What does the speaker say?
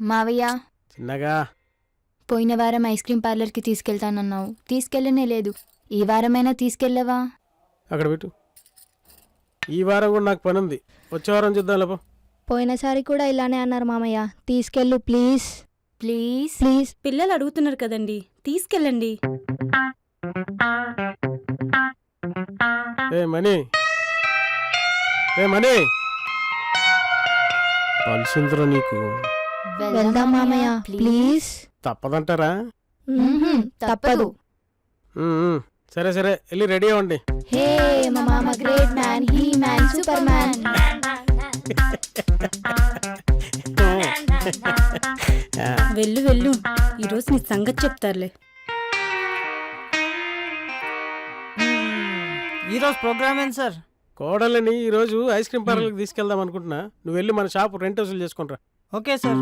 మావయ్య చిన్నగా పోయిన వారం ఐస్ క్రీమ్ పార్లర్కి తీసుకెళ్తానన్నావు, తీసుకెళ్ళనే లేదు. ఈ వారమైనా తీసుకెళ్ళవా? అక్కడ పెట్టు. ఈ వారం కూడా నాకు పని ఉంది, వచ్చే వారం చూద్దాం లేపో. పోయినసారి కూడా ఇలానే అన్నారు మామయ్య. తీసుకెళ్ళు ప్లీజ్ ప్లీజ్ ప్లీజ్. పిల్లలు అడుగుతున్నారు కదండి, తీసుకెళ్ళండి. ఏ మనీ, ఏ మనీ, పలిసిందిరా నీకు. వెళ్దాం మామయ్య ప్లీజ్. తప్పదంటారా? తప్పదు. సరే సరే, వెళ్ళి రెడీ అవ్వండి. హే మా మామ great man, he man, super man. వెళ్ళు వెళ్ళు, ఈరోజు నీ సంగతి చెప్తారులే. ఈరోజు ప్రోగ్రామ్ ఏంటి సార్? కోడలని ఈరోజు ఐస్ క్రీమ్ పార్లర్కి తీసుకెళ్దాం అనుకుంటున్నా. నువ్వు వెళ్ళి మన షాప్ రెంట్ వసూలు చేసుకుంటా. Okay sir.